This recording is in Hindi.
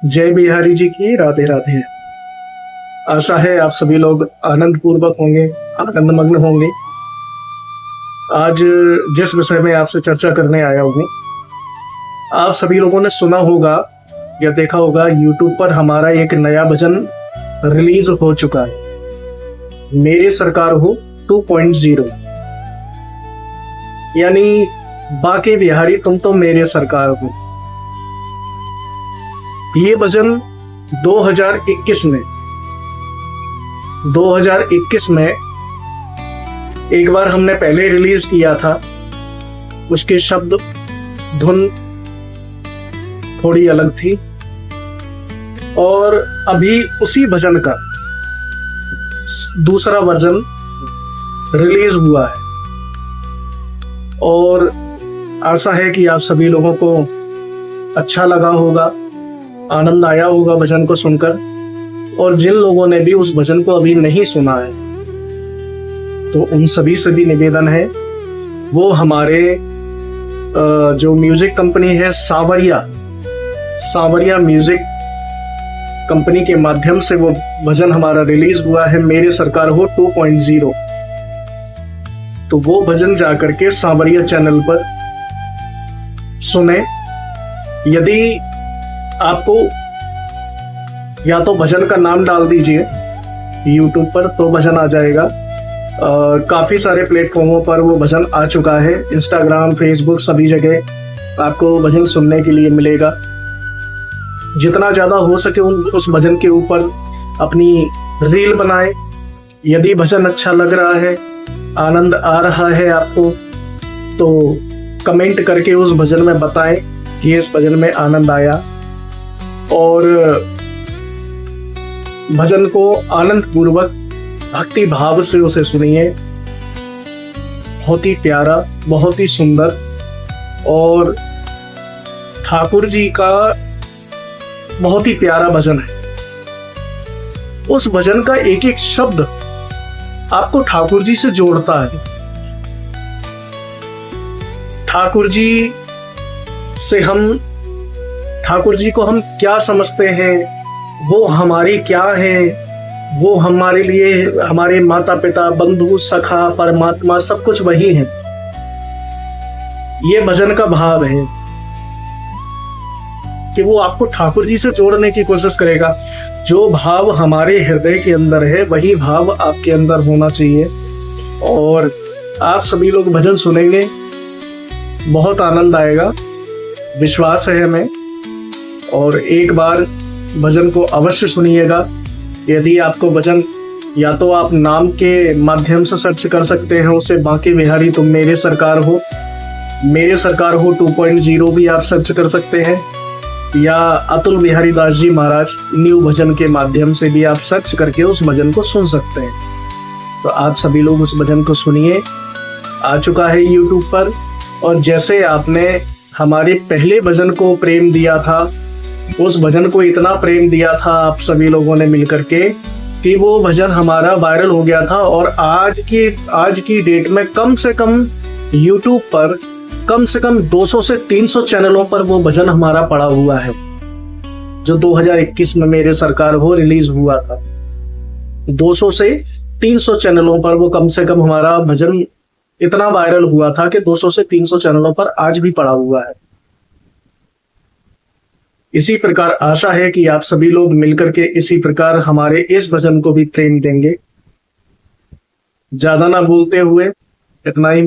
जय बिहारी जी की राधे राधे। आशा है आप सभी लोग आनंद पूर्वक होंगे, आनंद मग्न होंगे। आज जिस विषय में आपसे चर्चा करने आया हूँ, आप सभी लोगों ने सुना होगा या देखा होगा, YouTube पर हमारा एक नया भजन रिलीज हो चुका है, मेरे सरकार हो 2.0। यानी बाके बिहारी तुम तो मेरे सरकार हो। ये भजन 2021 में एक बार हमने पहले रिलीज किया था। उसके शब्द धुन थोड़ी अलग थी और अभी उसी भजन का दूसरा वर्जन रिलीज हुआ है और आशा है कि आप सभी लोगों को अच्छा लगा होगा, आनंद आया होगा भजन को सुनकर। और जिन लोगों ने भी उस भजन को अभी नहीं सुना है, तो उन सभी से भी निवेदन है, वो हमारे जो म्यूजिक कंपनी है सांवरिया म्यूजिक कंपनी के माध्यम से वो भजन हमारा रिलीज हुआ है, मेरे सरकार हो 2.0। तो वो भजन जाकर के सांवरिया चैनल पर सुने। यदि आपको या तो भजन का नाम डाल दीजिए YouTube पर, तो भजन आ जाएगा। काफ़ी सारे प्लेटफॉर्मों पर वो भजन आ चुका है, इंस्टाग्राम, फेसबुक, सभी जगह आपको भजन सुनने के लिए मिलेगा। जितना ज़्यादा हो सके उस भजन के ऊपर अपनी रील बनाए। यदि भजन अच्छा लग रहा है, आनंद आ रहा है आपको, तो कमेंट करके उस भजन में बताएं कि इस भजन में आनंद आया। और भजन को आनंद पूर्वक भक्ति भाव से उसे सुनिए। बहुत ही प्यारा, बहुत ही सुंदर और ठाकुर जी का बहुत ही प्यारा भजन है। उस भजन का एक एक शब्द आपको ठाकुर जी से जोड़ता है। ठाकुर जी को हम क्या समझते हैं, वो हमारी क्या है, वो हमारे लिए हमारे माता पिता, बंधु, सखा, परमात्मा सब कुछ वही है। ये भजन का भाव है कि वो आपको ठाकुर जी से जोड़ने की कोशिश करेगा। जो भाव हमारे हृदय के अंदर है, वही भाव आपके अंदर होना चाहिए। और आप सभी लोग भजन सुनेंगे, बहुत आनंद आएगा, विश्वास है हमें। और एक बार भजन को अवश्य सुनिएगा। यदि आपको भजन, या तो आप नाम के माध्यम से सर्च कर सकते हैं उसे, बाके बिहारी तुम मेरे सरकार हो, मेरे सरकार हो 2.0 भी आप सर्च कर सकते हैं, या अतुल बिहारी दास जी महाराज न्यू भजन के माध्यम से भी आप सर्च करके उस भजन को सुन सकते हैं। तो आप सभी लोग उस भजन को सुनिए, आ चुका है YouTube पर। और जैसे आपने हमारे पहले भजन को प्रेम दिया था, उस भजन को इतना प्रेम दिया था आप सभी लोगों ने मिलकर के, कि वो भजन हमारा वायरल हो गया था। और आज की डेट में कम से कम YouTube पर कम से कम 200 से 300 चैनलों पर वो भजन हमारा पड़ा हुआ है, जो 2021 में मेरे सरकार हो रिलीज हुआ था। 200 से 300 चैनलों पर वो कम से कम हमारा भजन इतना वायरल हुआ था कि 200 से 300 चैनलों पर आज भी पड़ा हुआ है। इसी प्रकार आशा है कि आप सभी लोग मिलकर के इसी प्रकार हमारे इस भजन को भी प्रेम देंगे। ज्यादा ना बोलते हुए इतना ही